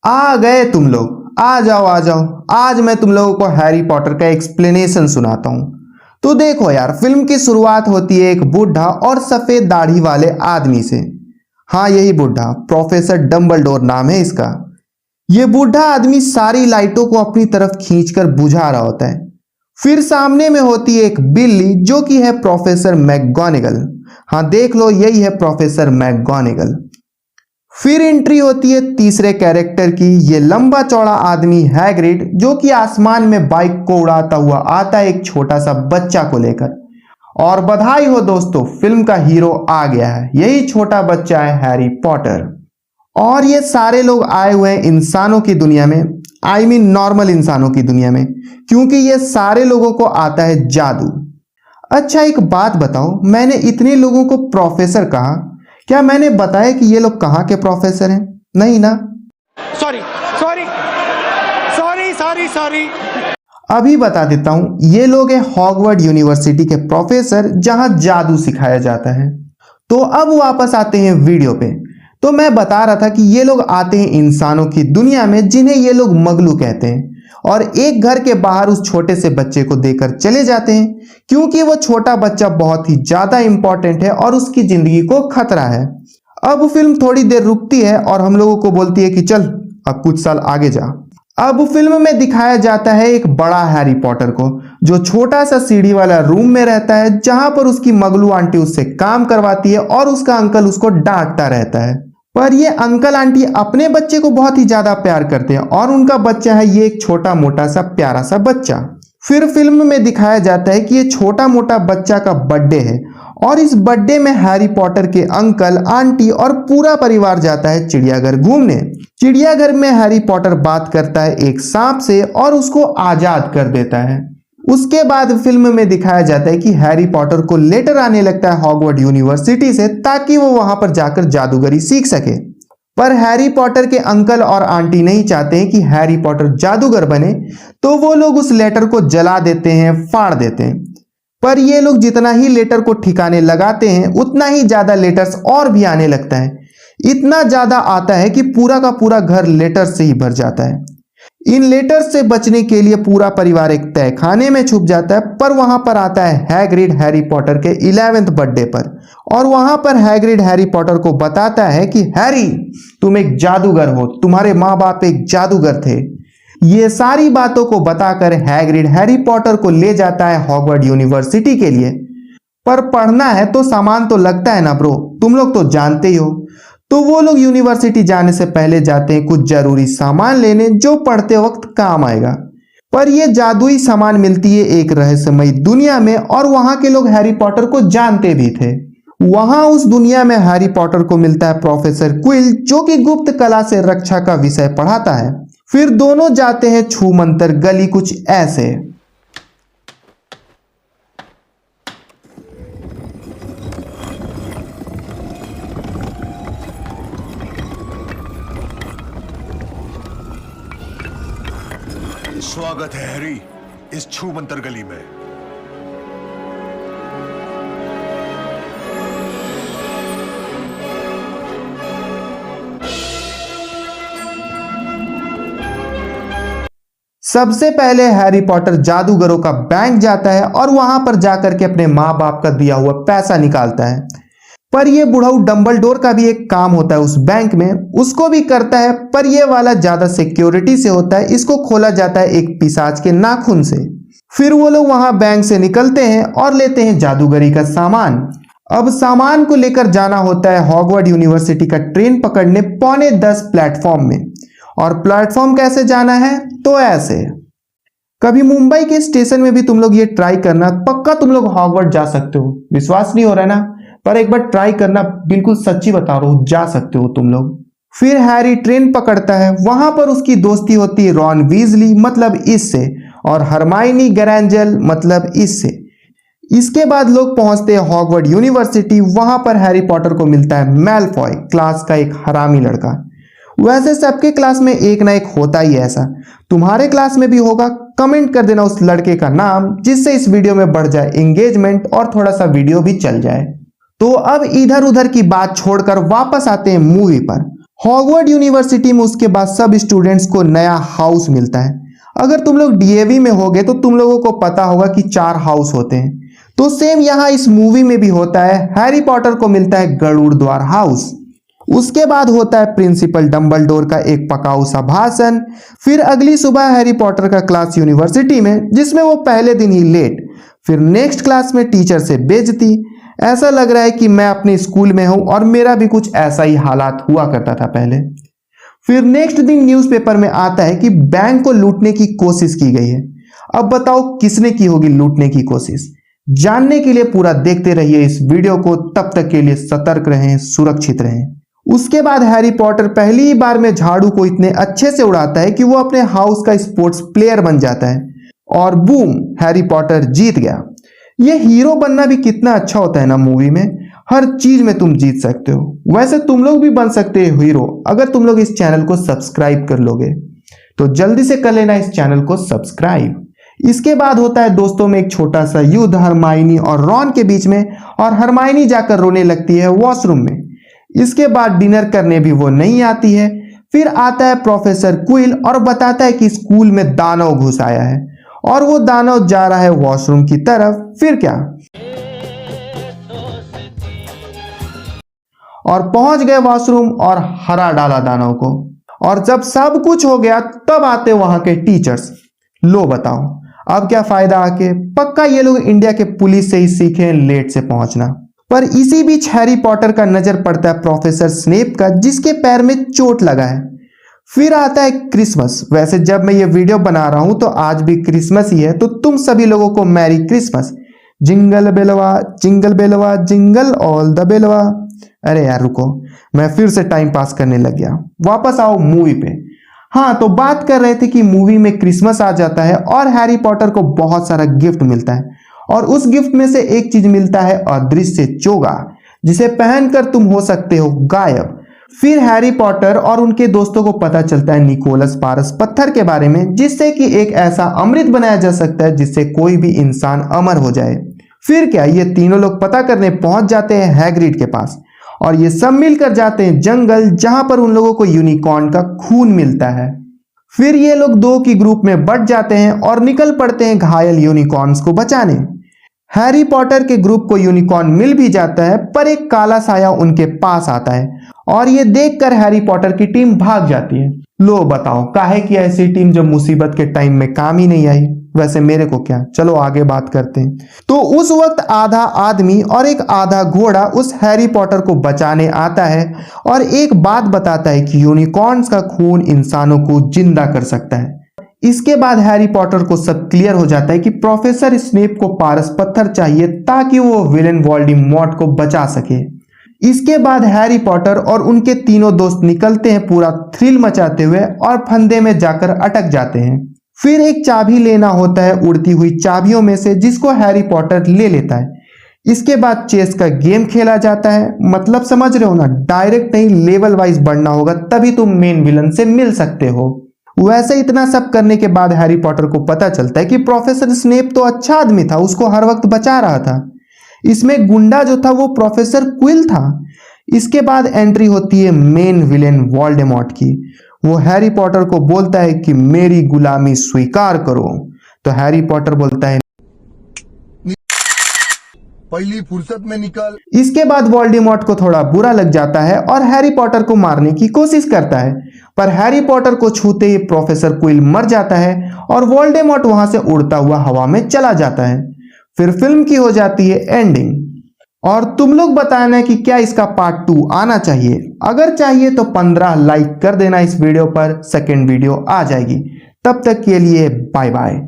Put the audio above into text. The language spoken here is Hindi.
आ गए तुम लोग, आ जाओ आ जाओ। आज मैं तुम लोगों को हैरी पॉटर का एक्सप्लेनेशन सुनाता हूं। तो देखो यार, फिल्म की शुरुआत होती है एक बूढ़ा और सफेद दाढ़ी वाले आदमी से। हाँ, यही बूढ़ा, प्रोफेसर डंबलडोर नाम है इसका। ये बूढ़ा आदमी सारी लाइटों को अपनी तरफ खींचकर बुझा रहा होता है। फिर सामने में होती है एक बिल्ली जो कि है प्रोफेसर मैकगोनागल। हाँ देख लो, यही है प्रोफेसर मैकगोनागल। फिर एंट्री होती है तीसरे कैरेक्टर की। ये लंबा चौड़ा आदमी हैग्रिड, जो कि आसमान में बाइक को उड़ाता हुआ आता है एक छोटा सा बच्चा को लेकर। और बधाई हो दोस्तों, फिल्म का हीरो आ गया है। यही छोटा बच्चा है हैरी पॉटर। और ये सारे लोग आए हुए हैं इंसानों की दुनिया में, आई मीन नॉर्मल इंसानों की दुनिया में, क्योंकि ये सारे लोगों को आता है जादू। अच्छा एक बात बताओ, मैंने इतने लोगों को प्रोफेसर कहा, क्या मैंने बताया कि ये लोग कहाँ के प्रोफेसर हैं? नहीं ना? Sorry sorry sorry sorry sorry. अभी बता देता हूं, ये लोग हैं हॉगवर्ड यूनिवर्सिटी के प्रोफेसर, जहां जादू सिखाया जाता है। तो अब वापस आते हैं वीडियो पे। तो मैं बता रहा था कि ये लोग आते हैं इंसानों की दुनिया में, जिन्हें ये लोग मगलू कहते हैं, और एक घर के बाहर उस छोटे से बच्चे को देकर चले जाते हैं, क्योंकि वो छोटा बच्चा बहुत ही ज्यादा इंपॉर्टेंट है और उसकी जिंदगी को खतरा है। अब फिल्म थोड़ी देर रुकती है और हम लोगों को बोलती है कि चल अब कुछ साल आगे जा। अब फिल्म में दिखाया जाता है एक बड़ा हैरी पॉटर को, जो छोटा सा सीढ़ी वाला रूम में रहता है, जहां पर उसकी मगलू आंटी उससे काम करवाती है और उसका अंकल उसको डांटता रहता है। पर ये अंकल आंटी अपने बच्चे को बहुत ही ज्यादा प्यार करते हैं, और उनका बच्चा है ये एक छोटा मोटा सा प्यारा सा बच्चा। फिर फिल्म में दिखाया जाता है कि ये छोटा मोटा बच्चा का बर्थडे है, और इस बर्थडे में हैरी पॉटर के अंकल आंटी और पूरा परिवार जाता है चिड़ियाघर घूमने। चिड़ियाघर में हैरी पॉटर बात करता है एक सांप से और उसको आजाद कर देता है। उसके बाद फिल्म में दिखाया जाता है कि हैरी पॉटर को लेटर आने लगता है हॉगवर्ड यूनिवर्सिटी से, ताकि वो वहां पर जाकर जादूगरी सीख सके। पर हैरी पॉटर के अंकल और आंटी नहीं चाहते हैं कि हैरी पॉटर जादूगर बने, तो वो लोग उस लेटर को जला देते हैं, फाड़ देते हैं। पर ये लोग जितना ही लेटर को ठिकाने लगाते हैं, उतना ही ज्यादा लेटर्स और भी आने लगता है। इतना ज्यादा आता है कि पूरा का पूरा घर लेटर से ही भर जाता है। इन लेटर्स से बचने के लिए पूरा परिवार एक तहखाने में छुप जाता है, पर वहां पर आता है हैग्रिड हैरी पॉटर के 11th बर्थडे पर, और वहां पर हैग्रिड हैरी पॉटर को बताता है कि हैरी, तुम एक जादूगर हो, तुम्हारे माँ बाप एक जादूगर थे। ये सारी बातों को बताकर हैग्रिड हैरी पॉटर को ले जाता है हॉगवर्ड यूनिवर्सिटी के लिए। पर पढ़ना है तो सामान तो लगता है ना ब्रो, तुम लोग तो जानते ही हो। तो वो लोग यूनिवर्सिटी जाने से पहले जाते हैं कुछ जरूरी सामान लेने, जो पढ़ते वक्त काम आएगा। पर ये जादुई सामान मिलती है एक रहस्यमयी दुनिया में, और वहां के लोग हैरी पॉटर को जानते भी थे। वहां उस दुनिया में हैरी पॉटर को मिलता है प्रोफेसर क्विल, जो कि गुप्त कला से रक्षा का विषय पढ़ाता है। फिर दोनों जाते हैं छू मंतर गली, कुछ ऐसे। स्वागत है हैरी इस छू मंतर गली में। सबसे पहले हैरी पॉटर जादूगरों का बैंक जाता है और वहां पर जाकर के अपने माँ बाप का दिया हुआ पैसा निकालता है। पर ये बुढ़ाऊ डंबलडोर का भी एक काम होता है उस बैंक में, उसको भी करता है, पर ये वाला ज्यादा सिक्योरिटी से होता है। इसको खोला जाता है एक पिशाच के नाखून से। फिर वो लोग वहां बैंक से निकलते हैं और लेते हैं जादूगरी का सामान। अब सामान को लेकर जाना होता है हॉगवर्ड यूनिवर्सिटी का ट्रेन पकड़ने 9:45 प्लेटफॉर्म में। और प्लेटफॉर्म कैसे जाना है? तो ऐसे। कभी मुंबई के स्टेशन में भी तुम लोग ये ट्राई करना, पक्का तुम लोग हॉगवर्ड जा सकते हो। विश्वास नहीं हो रहा है ना? पर एक बार ट्राई करना, बिल्कुल सच्ची बता रहा हूं, जा सकते हो तुम लोग। फिर हैरी ट्रेन पकड़ता है, वहां पर उसकी दोस्ती होती है रॉन वीजली मतलब इससे, और हरमाइनी ग्रैंजल मतलब इससे। इसके बाद लोग पहुंचते हैं हॉगवर्ड यूनिवर्सिटी। वहां पर हैरी पॉटर को मिलता है मैलफॉय, क्लास का एक हरामी लड़का। वैसे सबके क्लास में एक ना एक होता ही ऐसा, तुम्हारे क्लास में भी होगा। कमेंट कर देना उस लड़के का नाम, जिससे इस वीडियो में बढ़ जाए एंगेजमेंट और थोड़ा सा वीडियो भी चल जाए। तो अब इधर उधर की बात छोड़कर वापस आते हैं मूवी पर। हॉगवर्ड यूनिवर्सिटी में उसके बाद सब स्टूडेंट्स को नया हाउस मिलता है। अगर तुम लोग डीएवी में होगे तो तुम लोगों को पता होगा कि 4 हाउस होते हैं। तो सेम यहाँ इस मूवी में भी होता है। हैरी पॉटर को मिलता है गरुड़ द्वार हाउस। उसके बाद होता है प्रिंसिपल डंबलडोर का एक पकाऊ सा भाषण। फिर अगली सुबह हैरी पॉटर का क्लास यूनिवर्सिटी में, जिसमें वो पहले दिन ही लेट। फिर नेक्स्ट क्लास में टीचर से बेइज्जती। ऐसा लग रहा है कि मैं अपने स्कूल में हूं और मेरा भी कुछ ऐसा ही हालात हुआ करता था पहले। फिर नेक्स्ट दिन न्यूज़पेपर में आता है कि बैंक को लूटने की कोशिश की गई है। अब बताओ किसने की होगी लूटने की कोशिश? जानने के लिए पूरा देखते रहिए इस वीडियो को। तब तक के लिए सतर्क रहें, सुरक्षित रहें। उसके बाद हैरी पॉटर पहली ही बार में झाड़ू को इतने अच्छे से उड़ाता है कि वो अपने हाउस का स्पोर्ट्स प्लेयर बन जाता है और बूम, हैरी पॉटर जीत गया। ये हीरो बनना भी कितना अच्छा होता है ना मूवी में। हर चीज में तुम जीत सकते हो। वैसे तुम लोग भी बन सकते हो हीरो अगर तुम लोग इस चैनल को सब्सक्राइब कर लोगे। तो जल्दी से कर लेना इस चैनल को सब्सक्राइब। इसके बाद होता है दोस्तों में एक छोटा सा युद्ध हरमाइनी और रॉन के बीच में, और हरमाइनी जाकर रोने लगती है वॉशरूम में। इसके बाद डिनर करने भी वो नहीं आती है। फिर आता है प्रोफेसर क्विल और बताता है कि स्कूल में दानव घुस आया है और वो दानव जा रहा है वॉशरूम की तरफ। फिर क्या, और पहुंच गए वॉशरूम और हरा डाला दानव को। और जब सब कुछ हो गया तब आते वहां के टीचर्स। लो बताओ अब क्या फायदा आके? पक्का ये लोग इंडिया के पुलिस से ही सीखे लेट से पहुंचना। पर इसी बीच हैरी पॉटर का नजर पड़ता है प्रोफेसर स्नेप का, जिसके पैर में चोट लगा है। फिर आता है क्रिसमस। वैसे जब मैं ये वीडियो बना रहा हूं तो आज भी क्रिसमस ही है, तो तुम सभी लोगों को merry Christmas. Jingle Belwa jingle Belwa jingle all the Belwa. अरे यार रुको, मैं फिर से टाइम पास करने लग गया। वापस आओ मूवी पे। हाँ, तो बात कर रहे थे कि मूवी में क्रिसमस आ जाता है और हैरी पॉटर को बहुत सारा गिफ्ट मिलता है, और उस गिफ्ट में से एक चीज मिलता है अदृश्य चोगा, जिसे पहनकर तुम हो सकते हो गायब। फिर हैरी पॉटर और उनके दोस्तों को पता चलता है निकोलस पारस पत्थर के बारे में, जिससे कि एक ऐसा अमृत बनाया जा सकता है जिससे कोई भी इंसान अमर हो जाए। फिर क्या, ये तीनों लोग पता करने पहुंच जाते हैं हैग्रिड के पास, और ये सब मिलकर जाते हैं जंगल, जहां पर उन लोगों को यूनिकॉर्न का खून मिलता है। फिर ये लोग 2 की ग्रुप में बट जाते हैं और निकल पड़ते हैं घायल यूनिकॉर्न्स को बचाने। हैरी पॉटर के ग्रुप को यूनिकॉर्न मिल भी जाता है, पर एक काला साया उनके पास आता है और ये देखकर हैरी पॉटर की टीम भाग जाती है। लो बताओ काहे की ऐसी टीम जो मुसीबत के टाइम में काम ही नहीं आई? वैसे मेरे को क्या, चलो आगे बात करते हैं। तो उस वक्त आधा आदमी और एक आधा घोड़ा उस हैरी पॉटर को बचाने आता है और एक बात बताता है कि यूनिकॉर्न्स का खून इंसानों को जिंदा कर सकता है। इसके बाद हैरी पॉटर को सब क्लियर हो जाता है कि प्रोफेसर स्नेप को पारस पत्थर चाहिए ताकि वो विलेन वोल्डेमॉर्ट को बचा सके। इसके बाद हैरी पॉटर और उनके तीनों दोस्त निकलते हैं पूरा थ्रिल मचाते हुए और फंदे में जाकर अटक जाते हैं। फिर एक चाबी लेना होता है उड़ती हुई चाबियों में से, जिसको हैरी पॉटर ले लेता है। इसके बाद चेस का गेम खेला जाता है। मतलब समझ रहे हो ना, डायरेक्ट नहीं लेवल वाइज बढ़ना होगा, तभी तुम मेन विलन से मिल सकते हो। वैसे इतना सब करने के बाद हैरी पॉटर को पता चलता है कि प्रोफेसर स्नेप तो अच्छा आदमी था, उसको हर वक्त बचा रहा था। इसमें गुंडा जो था वो प्रोफेसर क्विल था। इसके बाद एंट्री होती है मेन विलेन वोल्डेमॉर्ट की। वो हैरी पॉटर को बोलता है कि मेरी गुलामी स्वीकार करो। तो हैरी पॉटर बोलता है पहली फुर्सत में निकल। इसके बाद वोल्डेमॉर्ट को थोड़ा बुरा लग जाता है और हैरी पॉटर को मारने की कोशिश करता है, पर हैरी पॉटर को छूते ही प्रोफेसर क्विल मर जाता है और वोल्डेमॉर्ट वहां से उड़ता हुआ हवा में चला जाता है। फिर फिल्म की हो जाती है एंडिंग। और तुम लोग बताना कि क्या इसका पार्ट 2 आना चाहिए? अगर चाहिए तो 15 लाइक कर देना इस वीडियो पर। सेकंड वीडियो आ जाएगी। तब तक के लिए बाय बाय।